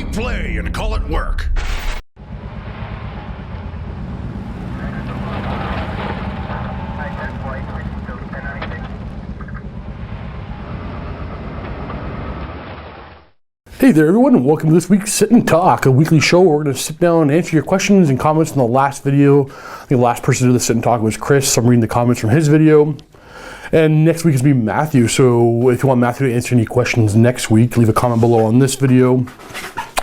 it play and call it work. Hey there everyone, and welcome to this week's Sit and Talk, a weekly show where we're going to sit down and answer your questions and comments from the last video. I think the last person to do the Sit and Talk was Chris, so I'm reading the comments from his video. And next week is going to be Matthew, so if you want Matthew to answer any questions next week, leave a comment below on this video.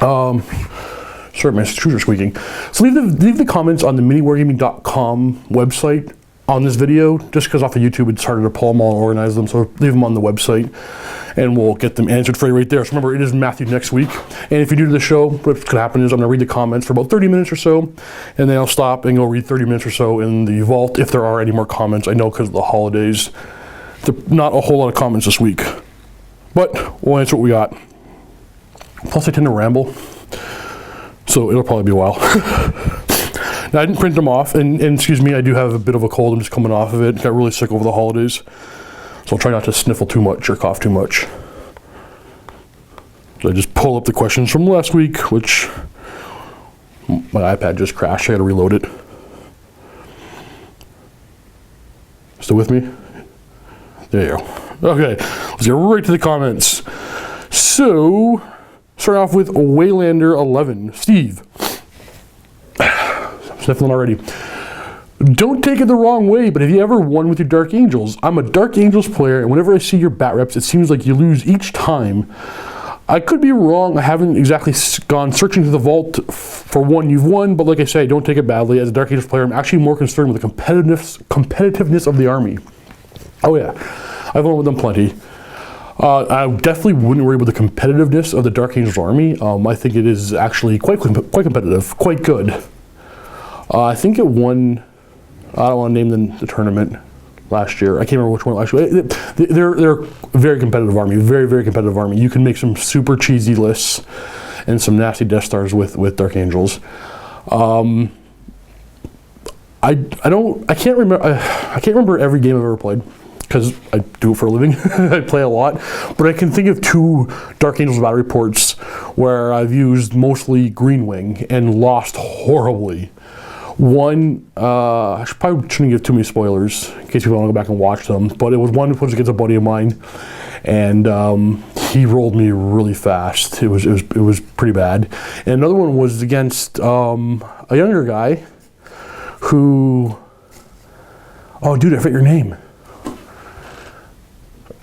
Sorry, my shoes are squeaking. So leave the comments on the MiniWarGaming.com website on this video, just because off of YouTube it's harder to pull them all and organize them, so leave them on the website and we'll get them answered for you right there. So remember, it is Matthew next week, and if you're new to the show, what's going to happen is I'm going to read the comments for about 30 minutes or so, and then I'll stop and go read 30 minutes or so in the vault if there are any more comments. I know because of the holidays, there's not a whole lot of comments this week, but we'll answer what we got. Plus I tend to ramble, so it'll probably be a while. Now, I didn't print them off, and excuse me, I do have a bit of a cold. I'm just coming off of it. Got really sick over the holidays, so I'll try not to sniffle too much or cough too much. So I just pull up the questions from last week, which my iPad just crashed. I got to reload it. Still with me? There you go. Okay, let's get right to the comments. So, starting off with Waylander11. Steve. Sniffling already. Don't take it the wrong way, but have you ever won with your Dark Angels? I'm a Dark Angels player, and whenever I see your bat reps, it seems like you lose each time. I could be wrong. I haven't exactly gone searching through the vault for one you've won, but like I say, don't take it badly. As a Dark Angels player, I'm actually more concerned with the competitiveness of the army. Oh yeah, I've won with them plenty. I definitely wouldn't worry about the competitiveness of the Dark Angels army. I think it is actually quite competitive, quite good. I think it won, I don't want to name the tournament last year. I can't remember which one actually. They're a very competitive army, very, very competitive army. You can make some super cheesy lists and some nasty Death Stars with Dark Angels. I can't remember every game I've ever played, because I do it for a living. I play a lot, but I can think of 2 Dark Angels battle reports where I've used mostly Green Wing and lost horribly. One, I probably shouldn't give too many spoilers in case people want to go back and watch them, but it was one that was against a buddy of mine, and he rolled me really fast. It was pretty bad. And another one was against a younger guy who, oh dude, I forget your name.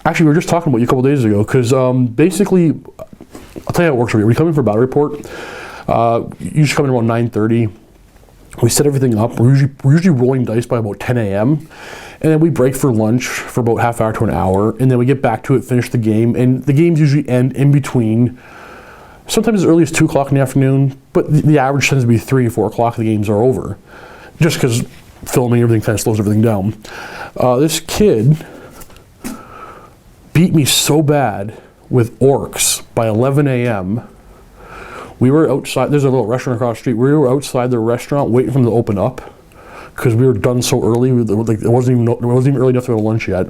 Actually, we were just talking about you a couple days ago, because basically, I'll tell you how it works for you. We come in for battle report. You should come in around 9:30. We set everything up. We're usually rolling dice by about 10 a.m. And then we break for lunch for about half hour to an hour, and then we get back to it, finish the game, and the games usually end in between, sometimes as early as 2 o'clock in the afternoon, but the average tends to be 3 or 4 o'clock the games are over, just because filming everything kind of slows everything down. This kid beat me so bad with orcs by 11 a.m. We were outside, there's a little restaurant across the street. We were outside the restaurant waiting for them to open up because we were done so early. It wasn't even early enough to go to lunch yet.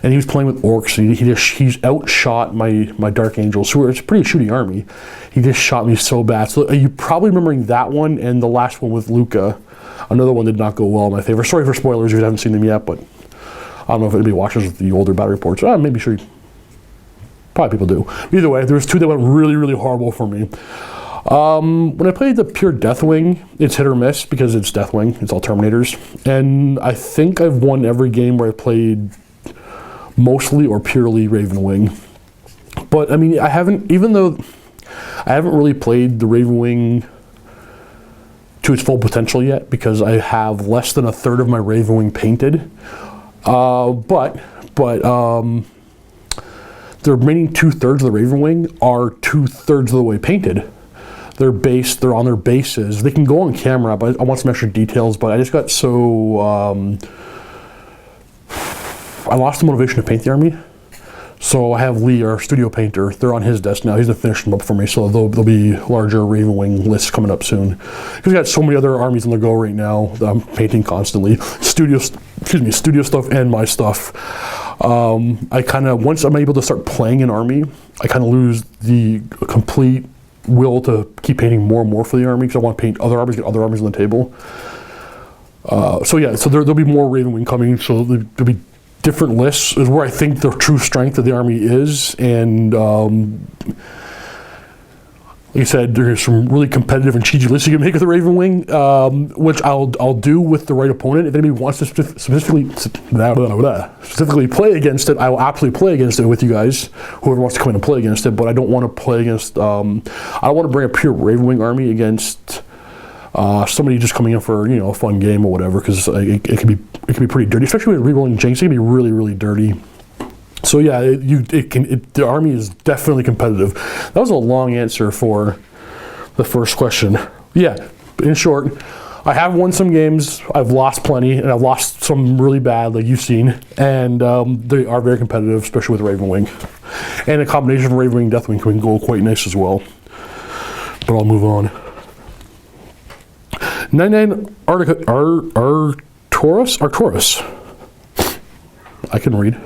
And he was playing with orcs, and he's outshot my Dark Angels, who are it's a pretty shooty army. He just shot me so bad. So you're probably remembering that one and the last one with Luca. Another one did not go well in my favor. Sorry for spoilers if you haven't seen them yet, but I don't know if anybody watches the older battle reports. Maybe sure. Probably people do. Either way, there was 2 that went really, really horrible for me. When I played the pure Deathwing, it's hit or miss because it's Deathwing. It's all Terminators. And I think I've won every game where I played mostly or purely Ravenwing. But I mean, even though I haven't really played the Ravenwing to its full potential yet, because I have less than 1/3 of my Ravenwing painted. But the remaining 2/3 of the Ravenwing are 2/3 of the way painted. They're on their bases. They can go on camera, but I want some extra details, but I just got so, I lost the motivation to paint the army. So I have Lee, our studio painter, they're on his desk now. He's gonna finish them up for me, so there'll be larger Ravenwing lists coming up soon. Because we got so many other armies on the go right now that I'm painting constantly. Studio stuff and my stuff. I kind of, once I'm able to start playing an army, I kind of lose the complete will to keep painting more and more for the army because I want to paint other armies, get other armies on the table. So there'll be more Raven Wing coming. So there'll be different lists is where I think the true strength of the army is, and like I said, there's some really competitive and cheesy lists you can make with the Raven Wing, which I'll do with the right opponent. If anybody wants to specifically play against it, I will absolutely play against it with you guys. Whoever wants to come in and play against it, but I don't want to play against. I don't want to bring a pure Raven Wing army against somebody just coming in for a fun game or whatever, because it can be pretty dirty, especially with rerolling Jinx. It can be really, really dirty. So yeah, the army is definitely competitive. That was a long answer for the first question. Yeah, in short, I have won some games, I've lost plenty, and I've lost some really bad, like you've seen, and they are very competitive, especially with Raven Wing. And a combination of Raven Wing and Deathwing can go quite nice as well. But I'll move on. 99 Arcturus. I can read.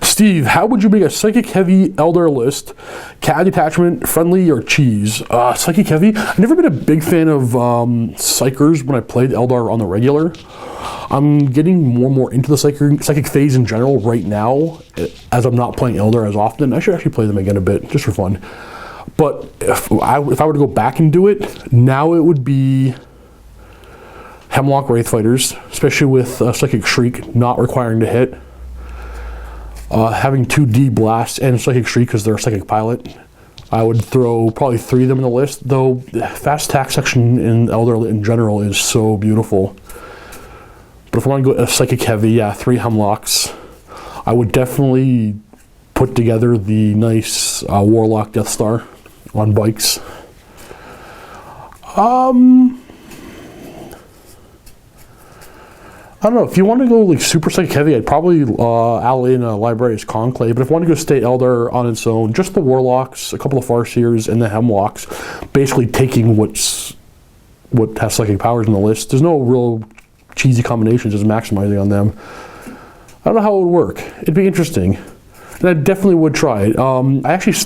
Steve, how would you make a psychic heavy Eldar list? Cat detachment, friendly, or cheese? Psychic heavy? I've never been a big fan of psychers when I played Eldar on the regular. I'm getting more and more into the psychic phase in general right now, as I'm not playing Eldar as often. I should actually play them again a bit, just for fun. But if I were to go back and do it, now it would be Hemlock Wraith Fighters, especially with Psychic Shriek not requiring to hit. Having 2D Blast and Psychic Shriek because they're a Psychic Pilot. I would throw probably 3 of them in the list, though the fast attack section in Eldar in general is so beautiful. But if I want to go Psychic Heavy, yeah, 3 Hemlocks. I would definitely put together the nice Warlock Death Star on bikes. I don't know, if you want to go like super psychic heavy, I'd probably alley in a Librarius Conclave, but if you want to go stay Eldar on its own, just the Warlocks, a couple of Farseers, and the Hemlocks, basically taking what has psychic powers in the list. There's no real cheesy combinations, just maximizing on them. I don't know how it would work. It'd be interesting. And I definitely would try it. I actually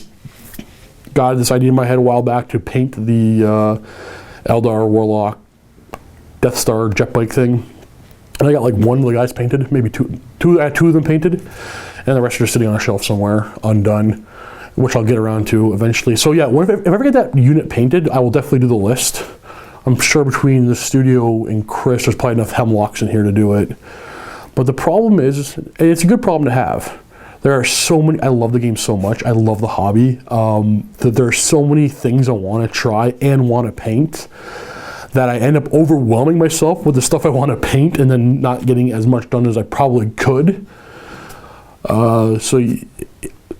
got this idea in my head a while back to paint the Eldar Warlock Death Star jet bike thing. And I got like 1 of the guys painted, maybe two of them painted, and the rest are just sitting on a shelf somewhere, undone, which I'll get around to eventually. So yeah, if I ever get that unit painted, I will definitely do the list. I'm sure between the studio and Chris, there's probably enough Hemlocks in here to do it. But the problem is, and it's a good problem to have, there are so many, I love the game so much, I love the hobby, that there are so many things I want to try and want to paint, that I end up overwhelming myself with the stuff I want to paint and then not getting as much done as I probably could. So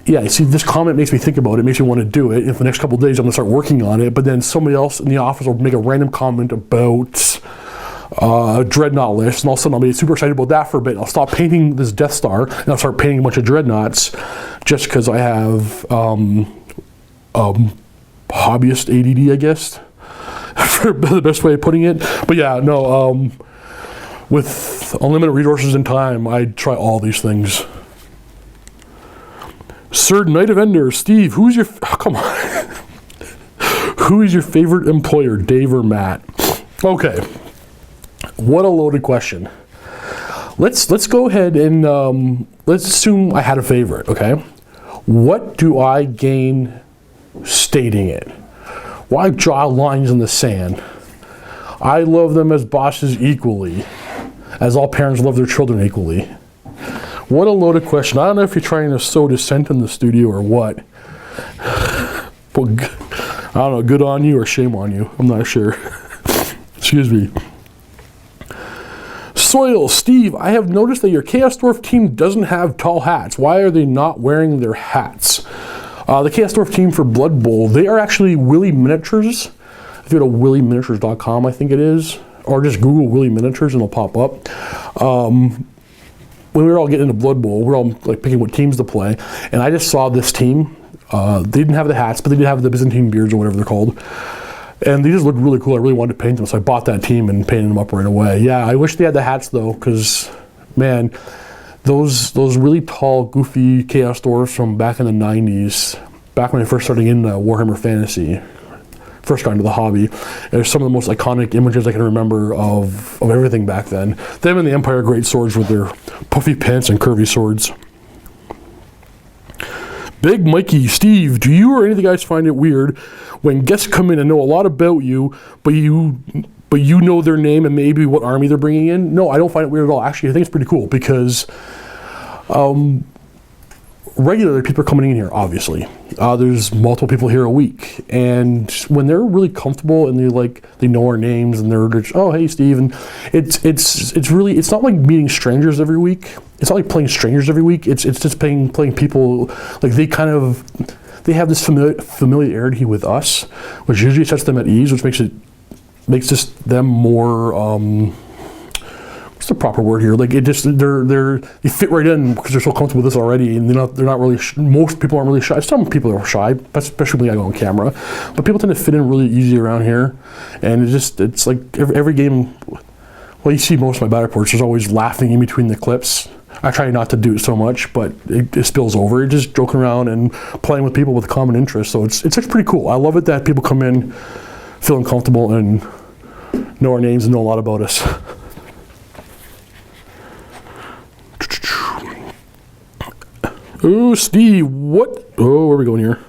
yeah, see, this comment makes me think about it, makes me want to do it. In the next couple of days, I'm going to start working on it, but then somebody else in the office will make a random comment about a Dreadnought list, and all of a sudden I'll be super excited about that for a bit. I'll stop painting this Death Star, and I'll start painting a bunch of Dreadnoughts just because I have hobbyist ADD, I guess. For the best way of putting it. But yeah, no, with unlimited resources and time, I'd try all these things. Sir Knight of Ender, Steve, who is your favorite employer, Dave or Matt? Okay, what a loaded question. Let's go ahead and let's assume I had a favorite, okay? What do I gain stating it? Why draw lines in the sand? I love them as bosses equally, as all parents love their children equally. What a loaded question. I don't know if you're trying to sow dissent in the studio or what. But I don't know, good on you or shame on you. I'm not sure. Excuse me. Soil, Steve, I have noticed that your Chaos Dwarf team doesn't have tall hats. Why are they not wearing their hats? The Chaos Dwarf team for Blood Bowl, they are actually Willy Miniatures. If you go to willyminiatures.com, I think it is, or just Google Willy Miniatures and it'll pop up. When we were all getting into Blood Bowl, we were all like picking what teams to play, and I just saw this team. They didn't have the hats, but they did have the Byzantine beards or whatever they're called. And they just looked really cool. I really wanted to paint them, so I bought that team and painted them up right away. Yeah, I wish they had the hats though, because, man, those really tall, goofy Chaos Dwarfs from back in the 90s, back when I first started in Warhammer Fantasy, first got into the hobby. There's some of the most iconic images I can remember of everything back then. Them and the Empire great swords with their puffy pants and curvy swords. Big Mikey, Steve, do you or any of the guys find it weird when guests come in and know a lot about you, but you know their name and maybe what army they're bringing in? No, I don't find it weird at all. Actually, I think it's pretty cool because regularly people are coming in here, obviously. There's multiple people here a week, and when they're really comfortable and they know our names and they're just, oh hey Steve, and it's not like meeting strangers every week. It's not like playing strangers every week. It's just playing people, like they have this familiarity with us, which usually sets them at ease, which makes them more what's the proper word here? Like, it just they fit right in because they're so comfortable with this already, and they're not really most people aren't really shy. Some people are shy, especially when I go on camera, but people tend to fit in really easy around here, and it's like every game. Well, you see most of my battle reports. There's always laughing in between the clips. I try not to do it so much, but it spills over. It's just joking around and playing with people with common interests. So it's actually pretty cool. I love it that people come in feeling comfortable and know our names and know a lot about us. Oh, Steve, what? Oh, where are we going here?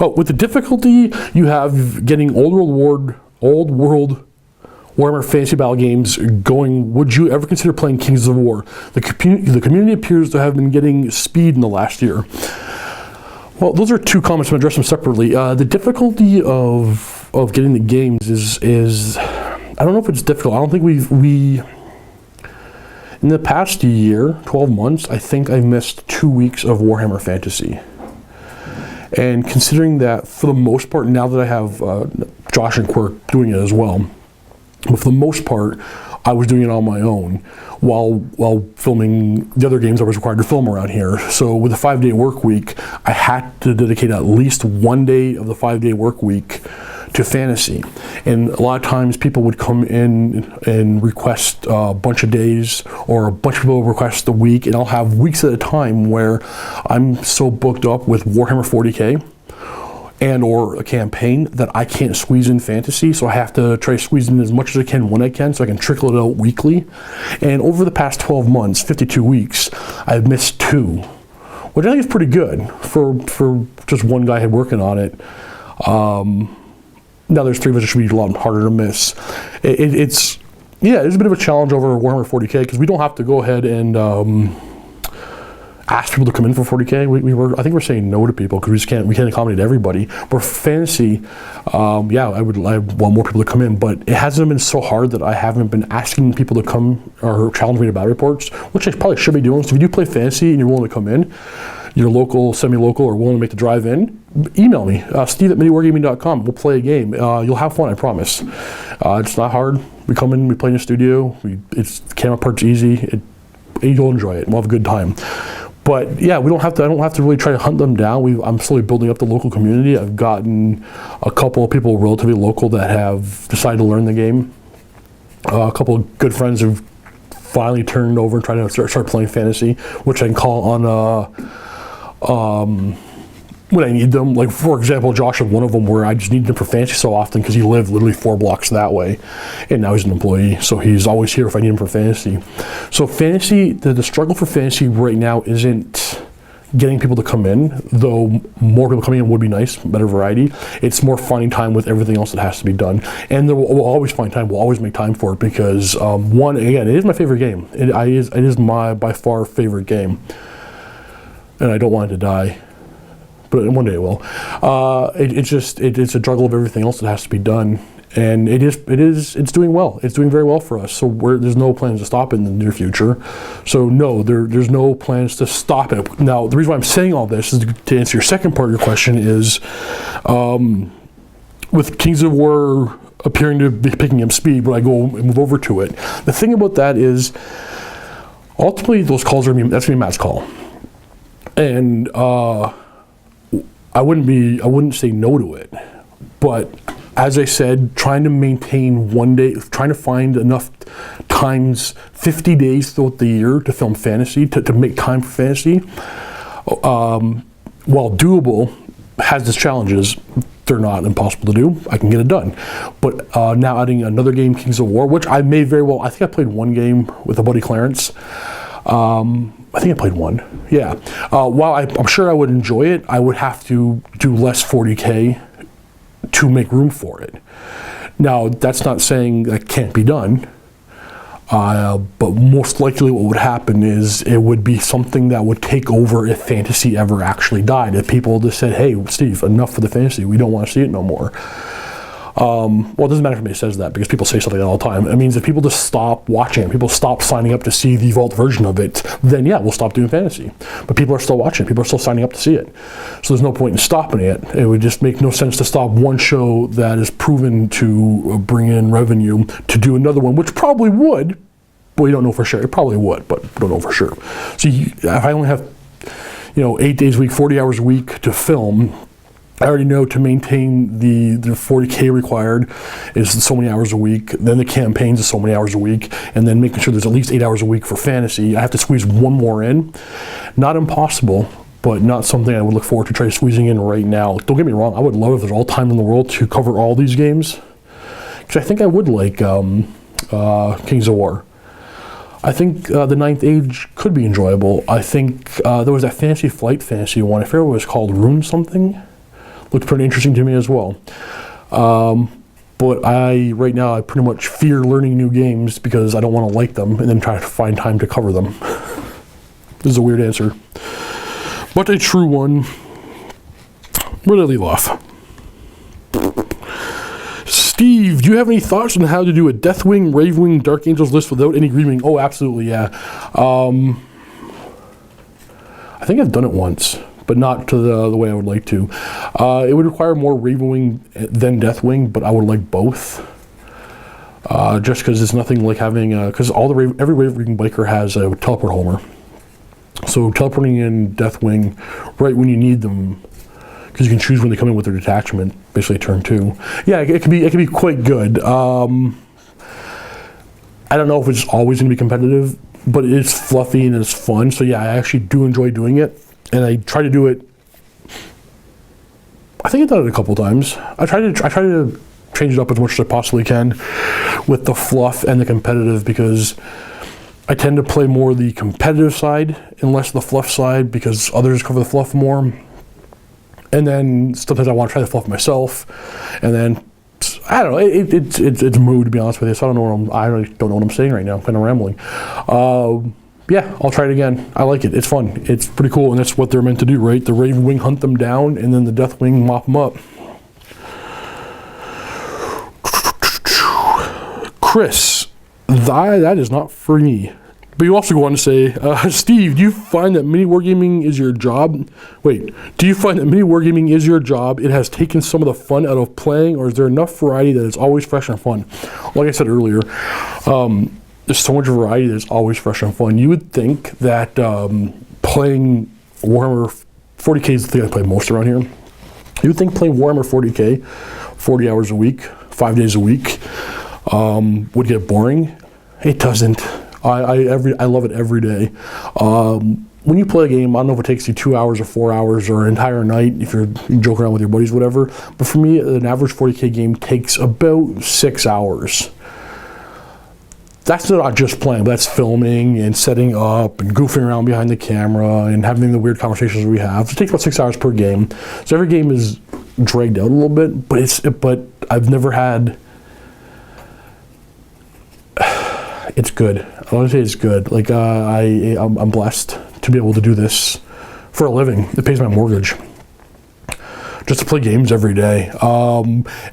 Oh, with the difficulty you have getting old world Warhammer Fantasy Battle games going, would you ever consider playing Kings of War? The community appears to have been getting speed in the last year. Well, those are two comments. I'm going to address them separately. The difficulty of getting the games is I don't know if it's difficult. I don't think we in the past year, 12 months, I think I've missed 2 weeks of Warhammer Fantasy. And considering that, for the most part, now that I have Josh and Quirk doing it as well, but for the most part, I was doing it on my own while filming the other games I was required to film around here. So with a 5-day work week, I had to dedicate at least 1 day of the 5-day work week to fantasy. And a lot of times people would come in and request a bunch of days, or a bunch of people request a week, and I'll have weeks at a time where I'm so booked up with Warhammer 40K and or a campaign that I can't squeeze in fantasy, so I have to try to squeeze in as much as I can when I can, so I can trickle it out weekly. And over the past 12 months, 52 weeks, I've missed 2, which I think is pretty good for just one guy working on it. Now there's 3 of us, it should be a lot harder to miss. It's a bit of a challenge over Warhammer 40K because we don't have to go ahead and ask people to come in for 40K. I think we're saying no to people because we can't accommodate everybody. But fantasy, I want more people to come in, but it hasn't been so hard that I haven't been asking people to come or challenge me to battle reports, which I probably should be doing. So if you do play fantasy and you're willing to come in, you're local, semi-local, or willing to make the drive in, email me, Steve at MiniWarGaming.com. We'll play a game. You'll have fun, I promise. It's not hard. We come in, we play in the studio. The camera part's easy. You'll enjoy it. We'll have a good time. But yeah, I don't have to really try to hunt them down. I'm slowly building up the local community. I've gotten a couple of people relatively local that have decided to learn the game. A couple of good friends have finally turned over and tried to start playing fantasy, which I can call on when I need them. Like, for example, Josh is one of them where I just need him for fantasy so often because he lived literally 4 blocks that way, and now he's an employee, so he's always here if I need him for fantasy. So fantasy, the struggle for fantasy right now isn't getting people to come in, though more people coming in would be nice, better variety. It's more finding time with everything else that has to be done, and we'll always find time. We'll always make time for it because one, again, it is my favorite game. It is my by far favorite game, and I don't want it to die. But one day it will. It's a juggle of everything else that has to be done, and it's doing well. It's doing very well for us. So there's no plans to stop it in the near future. So no, there's no plans to stop it. Now the reason why I'm saying all this is to answer your second part of your question is, with Kings of War appearing to be picking up speed, when I go and move over to it, the thing about that is, ultimately those calls that's gonna be Matt's call, and I wouldn't say no to it, but as I said, trying to maintain 1 day, trying to find enough times, 50 days throughout the year to film fantasy, to make time for fantasy, while doable, has its challenges. they're not impossible to do. I can get it done. But now adding another game, Kings of War, which I may very well, I think I played one game with a buddy Clarence. I think I played one. Yeah. While I'm sure I would enjoy it, I would have to do less 40K to make room for it. Now, that's not saying that can't be done. But most likely what would happen is it would be something that would take over if fantasy ever actually died. If people just said, hey, Steve, enough for the fantasy. We don't want to see it no more. Well, it doesn't matter if anybody says that because people say something all the time. It means if people just stop watching it, people stop signing up to see the vault version of it, then yeah, we'll stop doing fantasy. But people are still watching. People are still signing up to see it. So there's no point in stopping it. It would just make no sense to stop one show that is proven to bring in revenue to do another one, which probably would, but we don't know for sure. It probably would, but we don't know for sure. So if I only have, 8 days a week, 40 hours a week to film, I already know to maintain the 40K required is so many hours a week, then the campaigns is so many hours a week, and then making sure there's at least 8 hours a week for fantasy. I have to squeeze one more in. Not impossible, but not something I would look forward to try squeezing in right now. Don't get me wrong, I would love if there's all time in the world to cover all these games, because I think I would like Kings of War. I think the Ninth Age could be enjoyable. I think there was that Fantasy Flight Fantasy one, I forget what it was called, Rune something? Looked pretty interesting to me as well. But right now I pretty much fear learning new games because I don't want to like them and then try to find time to cover them. This is a weird answer, but a true one. Where did I leave off? Steve, do you have any thoughts on how to do a Deathwing, Ravewing, Dark Angels list without any grieving? Oh, absolutely, yeah. I think I've done it once, but not to the way I would like to. It would require more Ravewing than Deathwing, but I would like both. Just because it's nothing like having, because every Ravewing biker has a teleport homer. So teleporting in Deathwing right when you need them, because you can choose when they come in with their detachment, basically turn 2. Yeah, it can be quite good. I don't know if it's always going to be competitive, but it's fluffy and it's fun. So yeah, I actually do enjoy doing it, and I try to do it. I think I've done it a couple times. I try to change it up as much as I possibly can with the fluff and the competitive, because I tend to play more the competitive side and less the fluff side because others cover the fluff more. And then sometimes I want to try the fluff myself, and then I don't know. It's mood, to be honest with you. So I really don't know what I'm saying right now. I'm kind of rambling. Yeah, I'll try it again. I like it. It's fun. It's pretty cool, and that's what they're meant to do, right? The Ravewing hunt them down, and then the Deathwing mop them up. Chris, that is not for me. But you also go on to say, Steve, do you find that MiniWarGaming is your job? Wait, do you find that MiniWarGaming is your job? It has taken some of the fun out of playing, or is there enough variety that it's always fresh and fun? Like I said earlier, there's so much variety that it's always fresh and fun. You would think that playing Warhammer 40K is the thing I play most around here. You would think playing Warhammer 40K, 40 hours a week, 5 days a week, would get boring. It doesn't. I love it every day. When you play a game, I don't know if it takes you 2 hours or 4 hours or an entire night if you joke around with your buddies, whatever. But for me, an average 40K game takes about 6 hours. That's not just playing, but that's filming and setting up and goofing around behind the camera and having the weird conversations we have. So it takes about 6 hours per game. So every game is dragged out a little bit, but I've never had. It's good. I want to say it's good. Like I'm blessed to be able to do this for a living. It pays my mortgage. Just to play games every day.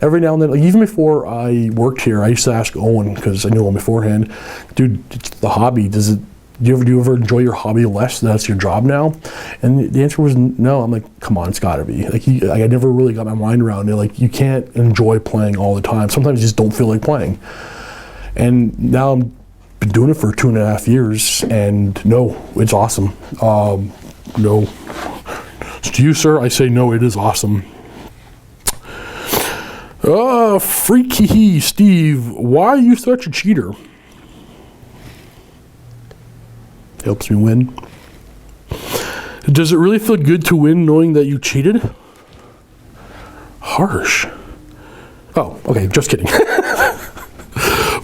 Every now and then, like even before I worked here, I used to ask Owen, because I knew him beforehand, dude, it's the hobby. Do you ever enjoy your hobby less? That's your job now? And the answer was no. I'm like, come on, it's got to be. I never really got my mind around it. Like, you can't enjoy playing all the time. Sometimes you just don't feel like playing. And now I'm been doing it for 2.5 years, and no, it's awesome. No. To you, sir, I say no, it is awesome. Freaky Steve, why are you such a cheater? Helps me win. Does it really feel good to win knowing that you cheated? Harsh. Oh, okay, just kidding.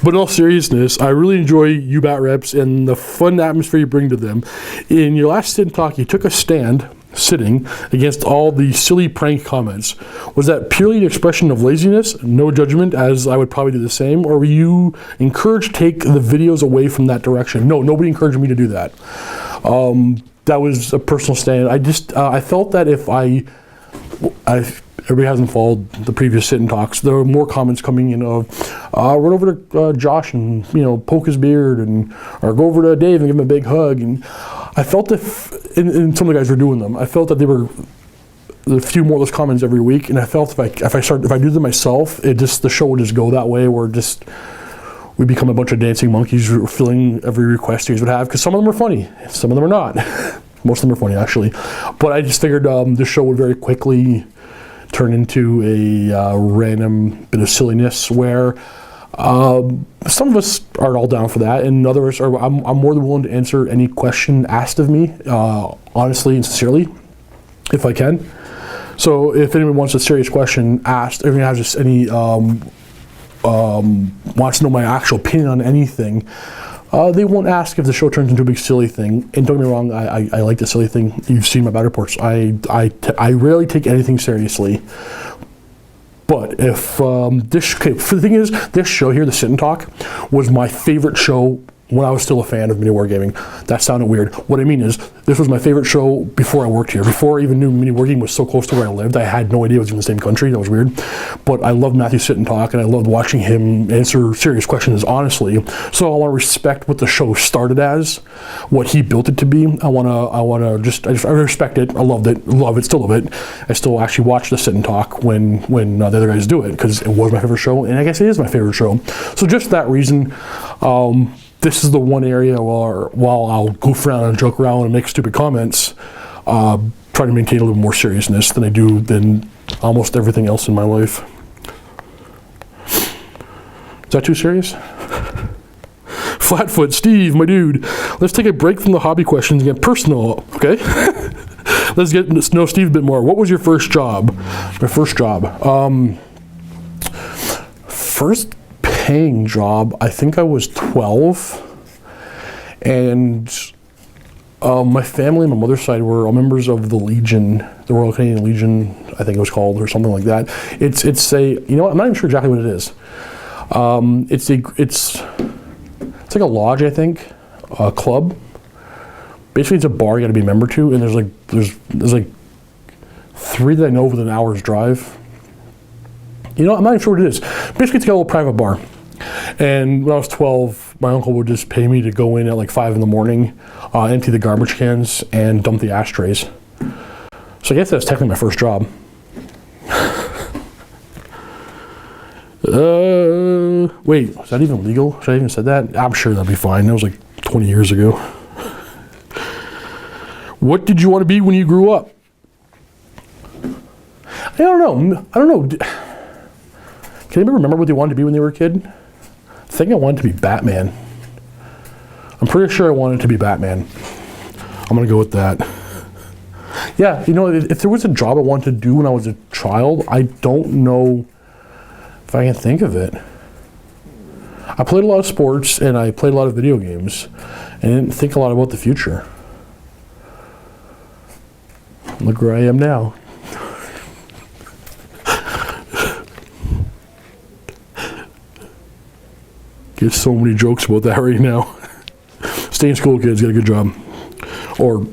But in all seriousness, I really enjoy you bat reps and the fun atmosphere you bring to them. In your last sit and talk, you took a stand sitting against all the silly prank comments. Was that purely an expression of laziness, no judgment, as I would probably do the same, or were you encouraged to take the videos away from that direction? No, nobody encouraged me to do that. That was a personal stand. I felt that if everybody hasn't followed the previous sit and talks, there were more comments coming in of, run over to Josh and, poke his beard, or go over to Dave and give him a big hug. And I felt and some of the guys were doing them, I felt that they were a few more of those comments every week. And I felt if I do them myself, the show would just go that way, where we become a bunch of dancing monkeys filling every request you guys would have, because some of them are funny, some of them are not. Most of them are funny, actually. But I just figured this show would very quickly turn into a random bit of silliness, where some of us are all down for that, and others are. I'm more than willing to answer any question asked of me, honestly and sincerely, if I can. So if anyone wants a serious question asked, if anyone has just any wants to know my actual opinion on anything, they won't ask if the show turns into a big silly thing. And don't get me wrong, I like the silly thing. You've seen my battle reports. I rarely take anything seriously. But if the thing is, this show here, the Sit and Talk, was my favorite show when I was still a fan of MiniWarGaming. That sounded weird. What I mean is, this was my favorite show before I worked here. Before I even knew MiniWarGaming was so close to where I lived, I had no idea it was in the same country. That was weird. But I loved Matthew Sit and Talk, and I loved watching him answer serious questions honestly. So I want to respect what the show started as, what he built it to be. I respect it. I loved it. Love it. Still love it. I still actually watch the Sit and Talk when the other guys do it, because it was my favorite show, and I guess it is my favorite show. So just that reason. This is the one area where, while I'll goof around and joke around and make stupid comments, try to maintain a little more seriousness than almost everything else in my life. Is that too serious? Flatfoot, Steve, my dude. Let's take a break from the hobby questions and get personal, okay? Let's get to know Steve a bit more. What was your first job? My first job. First paying job, I think I was 12, and my family on my mother's side were all members of the Legion, the Royal Canadian Legion, I think it was called, or something like that. It's a, I'm not even sure exactly what it is. It's like a lodge, I think, a club. Basically, it's a bar you got to be a member to, and there's like 3 that I know within an hour's drive. I'm not even sure what it is. Basically, it's got a little private bar. And when I was 12, my uncle would just pay me to go in at like 5 in the morning, empty the garbage cans, and dump the ashtrays. So I guess that's technically my first job. Wait, is that even legal? Should I even said that? I'm sure that'd be fine. That was like 20 years ago. What did you want to be when you grew up? I don't know. Can anybody remember what they wanted to be when they were a kid? I think I wanted to be Batman. I'm pretty sure I wanted to be Batman. I'm gonna go with that. Yeah, if there was a job I wanted to do when I was a child, I don't know if I can think of it. I played a lot of sports and I played a lot of video games, and I didn't think a lot about the future. Look where I am now. Get so many jokes about that right now. Stay in school, kids. Get a good job, or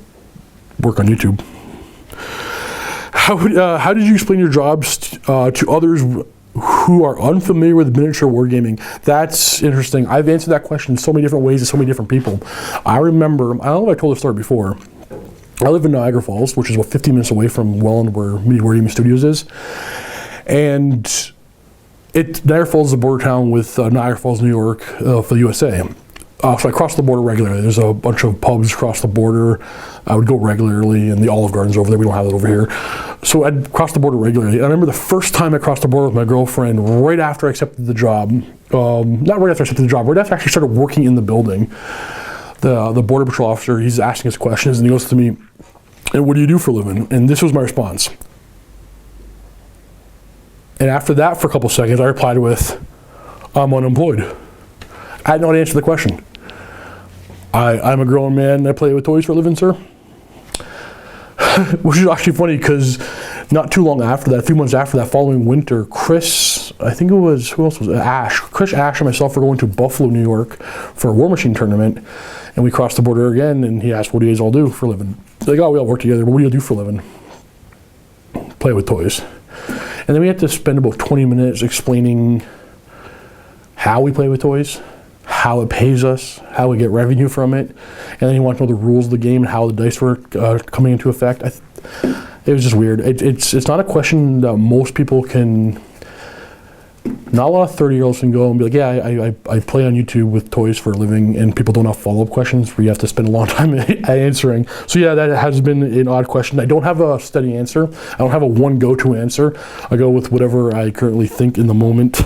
work on YouTube. How did you explain your jobs to others who are unfamiliar with miniature wargaming? That's interesting. I've answered that question in so many different ways to so many different people. I remember, I don't know if I told the story before. I live in Niagara Falls, which is about 15 minutes away from Welland, where MiniWarGaming Studios is, and Niagara Falls is a border town with Niagara Falls, New York, for the USA. So I cross the border regularly. There's a bunch of pubs across the border. I would go regularly, and the Olive Garden's over there. We don't have that over here. So I'd cross the border regularly. And I remember the first time I crossed the border with my girlfriend, right after I accepted the job. Not right after I accepted the job, right after I actually started working in the building. The Border Patrol officer, he's asking us questions, and he goes to me, "And what do you do for a living?" And this was my response. And after that, for a couple seconds, I replied with, I'm unemployed. I had no answer to the question. I'm a grown man and I play with toys for a living, sir. Which is actually funny because not too long after that, a few months after that, following winter, Chris, I think it was, who else was it? Ash. Chris, Ash, and myself were going to Buffalo, New York for a War Machine tournament. And we crossed the border again and he asked, what do you guys all do for a living? Like, oh, we all work together, but what do you do for a living? Play with toys. And then we had to spend about 20 minutes explaining how we play with toys, how it pays us, how we get revenue from it, and then he wanted to know the rules of the game and how the dice were coming into effect. It was just weird. It's not a question that most people can. Not a lot of 30-year-olds can go and be like, yeah, I play on YouTube with toys for a living, and people don't have follow-up questions where you have to spend a long time answering. So yeah, that has been an odd question. I don't have a steady answer. I don't have a one go-to answer. I go with whatever I currently think in the moment.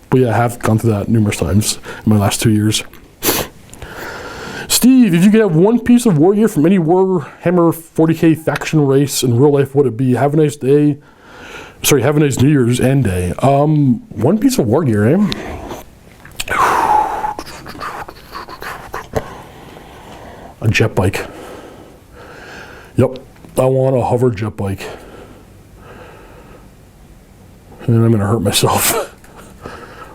But yeah, I have gone through that numerous times in my last 2 years. Steve, if you could have one piece of war gear from any Warhammer 40k faction race in real life, what would it be? Have a nice day. Sorry, have a nice New Year's and day. One piece of war gear, eh? A jet bike. Yep, I want a hover jet bike. And then I'm gonna hurt myself.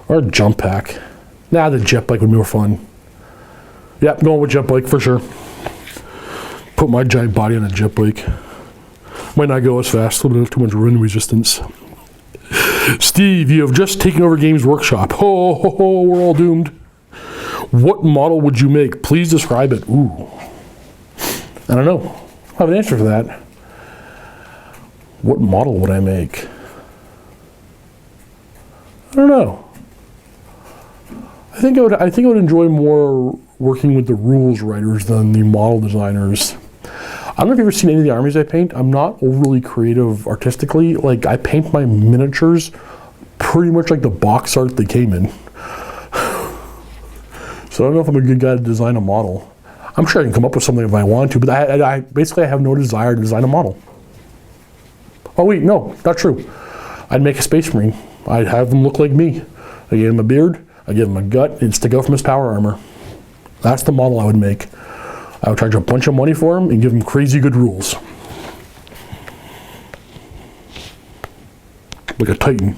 Or a jump pack. Nah, the jet bike would be more fun. Yep, going with jet bike for sure. Put my giant body on a jet bike. Might not go as fast, a little bit too much wind resistance. Steve, you have just taken over Games Workshop. Ho, ho, ho, we're all doomed. What model would you make? Please describe it. Ooh. I don't know. I have an answer for that. What model would I make? I don't know. I think I would enjoy more working with the rules writers than the model designers. I don't know if you've ever seen any of the armies I paint. I'm not overly creative artistically. Like, I paint my miniatures pretty much like the box art they came in. So I don't know if I'm a good guy to design a model. I'm sure I can come up with something if I want to, but I basically have no desire to design a model. Oh wait, no, not true. I'd make a Space Marine. I'd have them look like me. I give him a beard, I give him a gut, and stick out from his power armor. That's the model I would make. I would charge a bunch of money for him and give him crazy good rules. Like a Titan.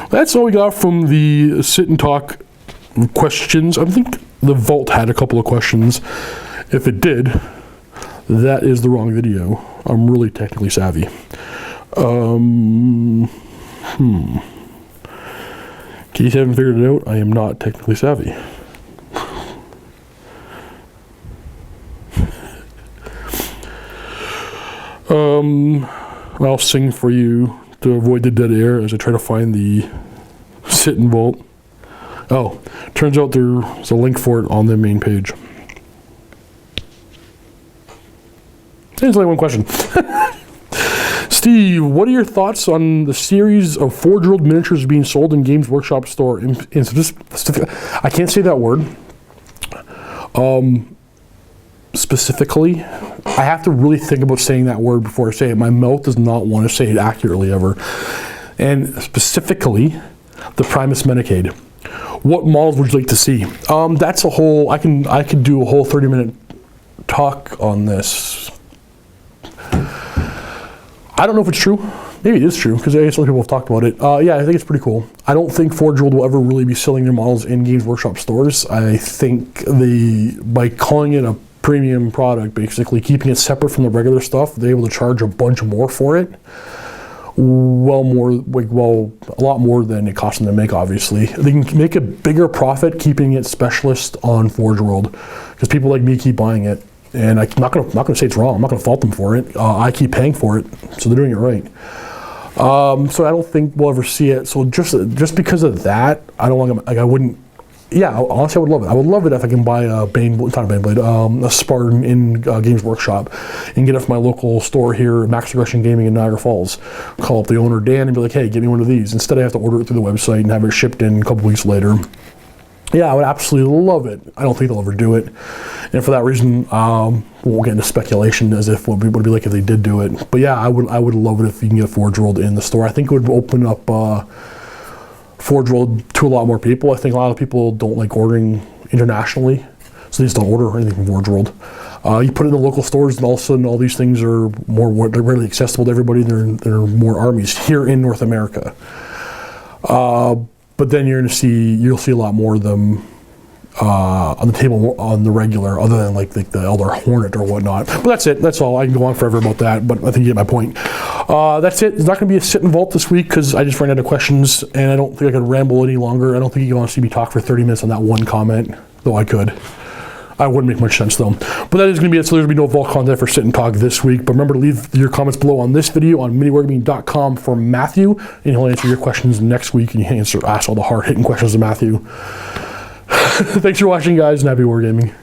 That's all we got from the sit and talk questions. I think the Vault had a couple of questions. If it did, that is the wrong video. I'm really technically savvy. In case you haven't figured it out, I am not technically savvy. I'll sing for you to avoid the dead air as I try to find the sit and vault. Oh, turns out there's a link for it on the main page. There's only one question. Steve, what are your thoughts on the series of forge-rolled miniatures being sold in Games Workshop store? I can't say that word. Specifically, I have to really think about saying that word before I say it. My mouth does not want to say it accurately ever. And specifically, the Primus Medicaid. What models would you like to see? That's a whole, I could do a whole 30-minute talk on this. I don't know if it's true. Maybe it is true, because I guess other people have talked about it. Yeah, I think it's pretty cool. I don't think Forge World will ever really be selling their models in Games Workshop stores. I think by calling it a premium product, basically keeping it separate from the regular stuff, they're able to charge a bunch more for it. A lot more than it costs them to make, obviously. They can make a bigger profit keeping it specialist on Forge World, because people like me keep buying it. And I'm not gonna say it's wrong. I'm not gonna fault them for it. I keep paying for it, so they're doing it right. So I don't think we'll ever see it. So just because of that, I don't want I wouldn't. Yeah, honestly, I would love it. I would love it if I can buy a a Spartan in Games Workshop and get it from my local store here, Max Aggression Gaming in Niagara Falls. Call up the owner, Dan, and be like, hey, give me one of these. Instead, I have to order it through the website and have it shipped in a couple weeks later. Yeah, I would absolutely love it. I don't think they'll ever do it. And for that reason, we won't get into speculation as if what it would be like if they did do it. But yeah, I would love it if you can get Forge World in the store. I think it would open up Forge World to a lot more people. I think a lot of people don't like ordering internationally, so they just don't order anything from Forge World. You put it in the local stores, and all of a sudden, all these things are they're readily accessible to everybody. There are more armies here in North America. But then you'll see a lot more of them on the table on the regular, other than like the Eldar Hornet or whatnot. But that's it. That's all. I can go on forever about that, but I think you get my point. That's it. There's not going to be a sit and vault this week because I just ran out of questions, and I don't think I could ramble any longer. I don't think you want to see me talk for 30 minutes on that one comment, though I could. I wouldn't make much sense though. But that is going to be it. So there's going to be no vault content for sit and talk this week. But remember to leave your comments below on this video on MiniWarGaming.com for Matthew, and he'll answer your questions next week. And you ask all the hard hitting questions to Matthew. Thanks for watching, guys, and happy wargaming.